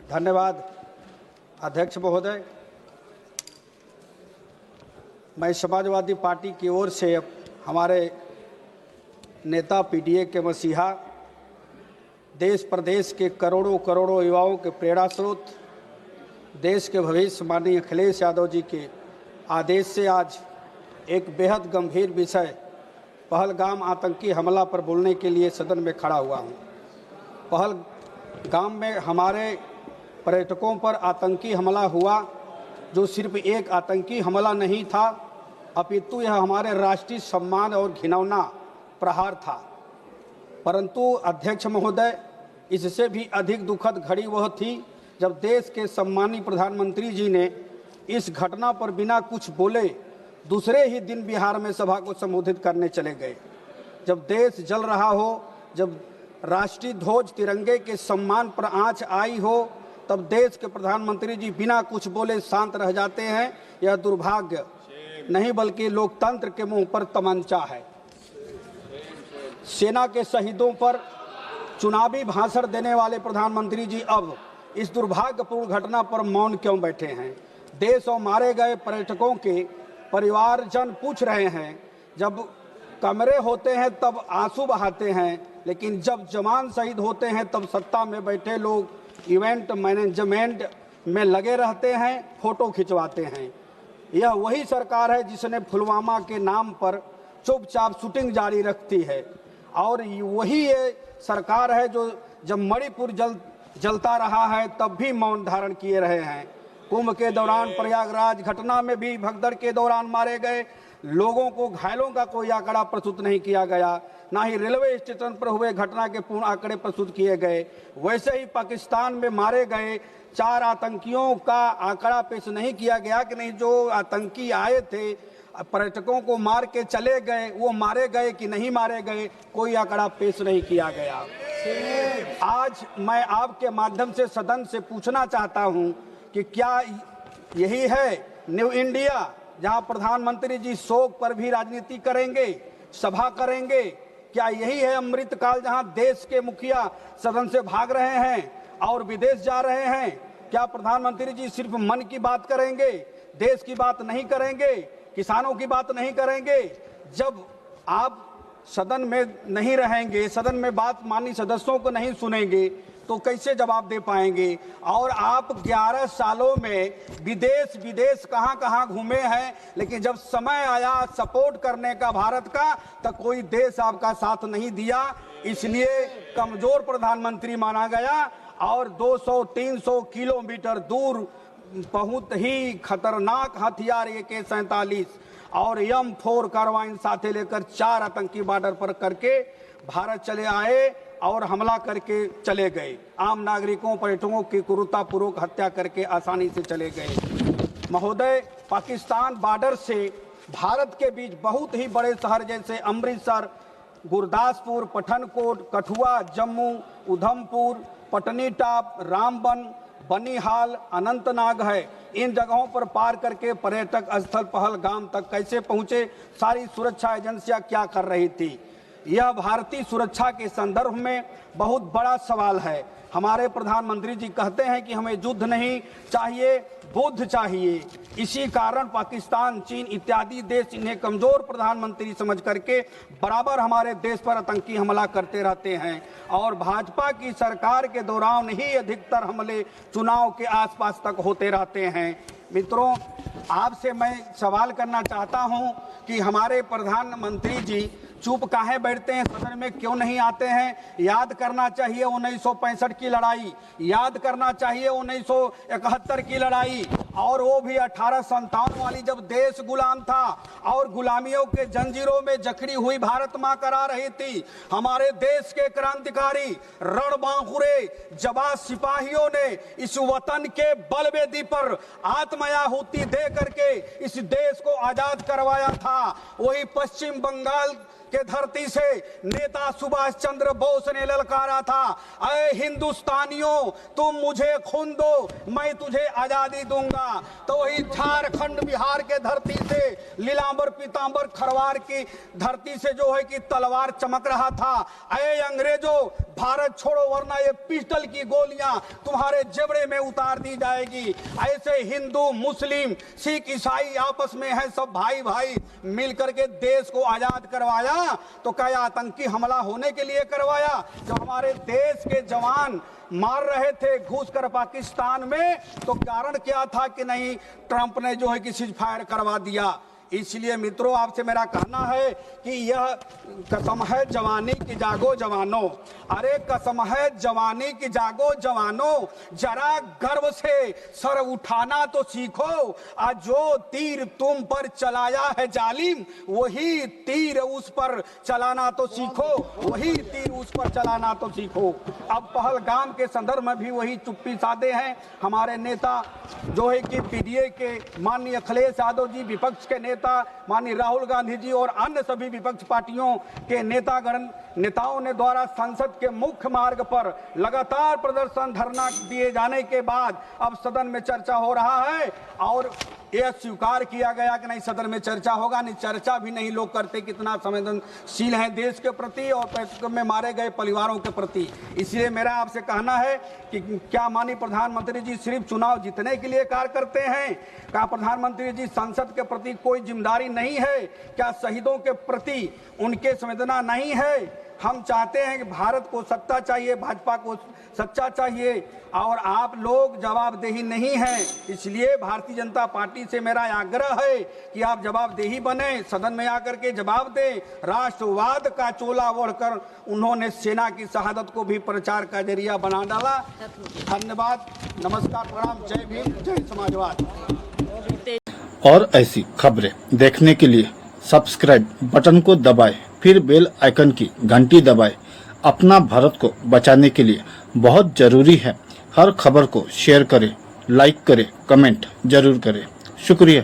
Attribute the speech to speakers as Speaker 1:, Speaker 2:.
Speaker 1: धन्यवाद अध्यक्ष महोदय। मैं समाजवादी पार्टी की ओर से हमारे नेता पीडीए के मसीहा, देश प्रदेश के करोड़ों करोड़ों युवाओं के प्रेरणा स्रोत, देश के भविष्य माननीय अखिलेश यादव जी के आदेश से आज एक बेहद गंभीर विषय पहलगाम आतंकी हमला पर बोलने के लिए सदन में खड़ा हुआ हूँ। पहलगाम में हमारे पर्यटकों पर आतंकी हमला हुआ, जो सिर्फ एक आतंकी हमला नहीं था, अपितु यह हमारे राष्ट्रीय सम्मान और घिनौना प्रहार था। परंतु अध्यक्ष महोदय, इससे भी अधिक दुखद घड़ी वह थी जब देश के सम्मानीय प्रधानमंत्री जी ने इस घटना पर बिना कुछ बोले दूसरे ही दिन बिहार में सभा को संबोधित करने चले गए। जब देश जल रहा हो, जब राष्ट्रीय ध्वज तिरंगे के सम्मान पर आंच आई हो, तब देश के प्रधानमंत्री जी बिना कुछ बोले शांत रह जाते हैं। यह दुर्भाग्य नहीं बल्कि लोकतंत्र के मुंह पर तमंचा है। सेना के शहीदों पर चुनावी भाषण देने वाले प्रधानमंत्री जी अब इस दुर्भाग्यपूर्ण घटना पर मौन क्यों बैठे हैं? देश और मारे गए पर्यटकों के परिवारजन पूछ रहे हैं। जब कमरे होते हैं तब आंसू बहाते हैं, लेकिन जब जवान शहीद होते हैं तब सत्ता में बैठे लोग इवेंट मैनेजमेंट में लगे रहते हैं, फोटो खिंचवाते हैं। यह वही सरकार है जिसने पुलवामा के नाम पर चुपचाप शूटिंग जारी रखती है, और वही ये सरकार है जो जब मणिपुर जलता रहा है तब भी मौन धारण किए रहे हैं। कुंभ के दौरान प्रयागराज घटना में भी भगदड़ के दौरान मारे गए लोगों को, घायलों का कोई आंकड़ा प्रस्तुत नहीं किया गया, ना ही रेलवे स्टेशन पर हुए घटना के पूर्ण आंकड़े प्रस्तुत किए गए। वैसे ही पाकिस्तान में मारे गए 4 आतंकियों का आंकड़ा पेश नहीं किया गया कि नहीं, जो आतंकी आए थे पर्यटकों को मार के चले गए, वो मारे गए कि नहीं मारे गए, कोई आंकड़ा पेश नहीं किया गया। आज मैं आपके माध्यम से सदन से पूछना चाहता हूं कि क्या यही है न्यू इंडिया, जहां प्रधानमंत्री जी शोक पर भी राजनीति करेंगे, सभा करेंगे? क्या यही है अमृतकाल, जहां देश के मुखिया सदन से भाग रहे हैं और विदेश जा रहे हैं? क्या प्रधानमंत्री जी सिर्फ मन की बात करेंगे, देश की बात नहीं करेंगे, किसानों की बात नहीं करेंगे? जब आप सदन में नहीं रहेंगे, सदन में बात माननीय सदस्यों को नहीं सुनेंगे, तो कैसे जवाब दे पाएंगे? और आप 11 सालों में विदेश कहां घूमे हैं, लेकिन जब समय आया सपोर्ट करने का भारत का, तो कोई देश आपका साथ नहीं दिया। इसलिए कमजोर प्रधानमंत्री माना गया और 200-300 किलोमीटर दूर बहुत ही खतरनाक हथियार AK-47 और M4 कार्बाइन साथे लेकर 4 आतंकी बॉर्डर पर करके भारत चले आए और हमला करके चले गए। आम नागरिकों, पर्यटकों की क्रूरतापूर्वक हत्या करके आसानी से चले गए। महोदय, पाकिस्तान बॉर्डर से भारत के बीच बहुत ही बड़े शहर जैसे अमृतसर, गुरदासपुर, पठानकोट, कठुआ, जम्मू, उधमपुर, पटनीटॉप, रामबन, बनिहाल, अनंतनाग है। इन जगहों पर पार करके पर्यटक स्थल पहलगाम तक कैसे पहुंचे? सारी सुरक्षा एजेंसियां क्या कर रही थी? यह भारतीय सुरक्षा के संदर्भ में बहुत बड़ा सवाल है। हमारे प्रधानमंत्री जी कहते हैं कि हमें युद्ध नहीं चाहिए, बुद्ध चाहिए। इसी कारण पाकिस्तान, चीन इत्यादि देश इन्हें कमजोर प्रधानमंत्री समझ करके बराबर हमारे देश पर आतंकी हमला करते रहते हैं, और भाजपा की सरकार के दौरान ही अधिकतर हमले चुनाव के आसपास तक होते रहते हैं। मित्रों, आपसे मैं सवाल करना चाहता हूं कि हमारे प्रधानमंत्री जी चुप काहे बैठते हैं, सदन में क्यों नहीं आते हैं? याद करना चाहिए 1965 की लड़ाई, याद करना चाहिए 1971 की लड़ाई, और वो भी 1857 वाली, जब देश गुलाम था और गुलामियों के जंजीरों में जकड़ी हुई भारत मां करा रही थी। हमारे देश के क्रांतिकारी रणबांकुरे जवान सिपाहियों ने इस वतन के बलवेदी पर आत्माहुति दे करके इस देश को आजाद करवाया था। वही पश्चिम बंगाल के धरती से नेता सुभाष चंद्र बोस ने ललकारा था, अरे हिंदुस्तानियों, तुम मुझे खून दो, मैं तुझे आजादी दूंगा। होगा तो वही झारखंड बिहार के धरती से लीलांबर पीतांबर खरवार की धरती से जो है कि तलवार चमक रहा था। अरे अंग्रेजों, भारत छोड़ो वरना ये पिस्टल की गोलियां तुम्हारे जबड़े में उतार दी जाएगी। ऐसे हिंदू मुस्लिम सिख ईसाई आपस में है, सब भाई भाई मिलकर के देश को आजाद करवाया तो क्या आतंकी हमला होने के लिए करवाया? जब हमारे देश के जवान मार रहे थे घुस कर पाकिस्तान में तो कारण क्या था कि नहीं, ट्रंप ने जो है कि सीज फायर करवा दिया। इसलिए मित्रों, आपसे मेरा कहना है कि यह कसम है जवानी की जागो जवानों। अरे कसम है जवानी की जागो जवानों, जरा गर्व से सर उठाना तो सीखो। आज जो तीर तुम पर चलाया है जालिम, वही तीर उस पर चलाना तो सीखो, वही तीर उस पर चलाना तो सीखो। अब पहलगाम के संदर्भ में भी वही चुप्पी साधे हैं हमारे नेता जो है कि पीडीए के माननीय अखिलेश यादव जी, विपक्ष के नेता माननीय राहुल गांधी जी और अन्य सभी विपक्ष पार्टियों के नेताओं ने द्वारा संसद के मुख्य मार्ग पर लगातार प्रदर्शन धरना दिए जाने के बाद अब सदन में चर्चा हो रहा है और यह स्वीकार किया गया कि नहीं सदन में चर्चा होगा। नहीं, चर्चा भी नहीं लोग करते, कितना संवेदनशील है देश के प्रति और पेट्रोल में मारे गए परिवारों के प्रति। इसलिए मेरा आपसे कहना है कि क्या माननीय प्रधानमंत्री जी सिर्फ चुनाव जीतने के लिए कार्य करते हैं? क्या प्रधानमंत्री जी संसद के प्रति कोई जिम्मेदारी नहीं है? क्या शहीदों के प्रति उनके संवेदना नहीं है? हम चाहते हैं कि भारत को सत्ता चाहिए, भाजपा को सच्चा चाहिए और आप लोग जवाबदेही नहीं है। इसलिए भारतीय जनता पार्टी से मेरा आग्रह है कि आप जवाबदेही बने, सदन में आकर के जवाब दें। राष्ट्रवाद का चोला ओढ़कर उन्होंने सेना की शहादत को भी प्रचार का जरिया बना डाला। धन्यवाद, नमस्कार, प्रणाम, जय भीम, जय समाजवाद।
Speaker 2: और ऐसी खबरें देखने के लिए सब्सक्राइब बटन को दबाएं, फिर बेल आइकन की घंटी दबाएं। अपना भारत को बचाने के लिए बहुत जरूरी है। हर खबर को शेयर करें, लाइक करें, कमेंट जरूर करें। शुक्रिया।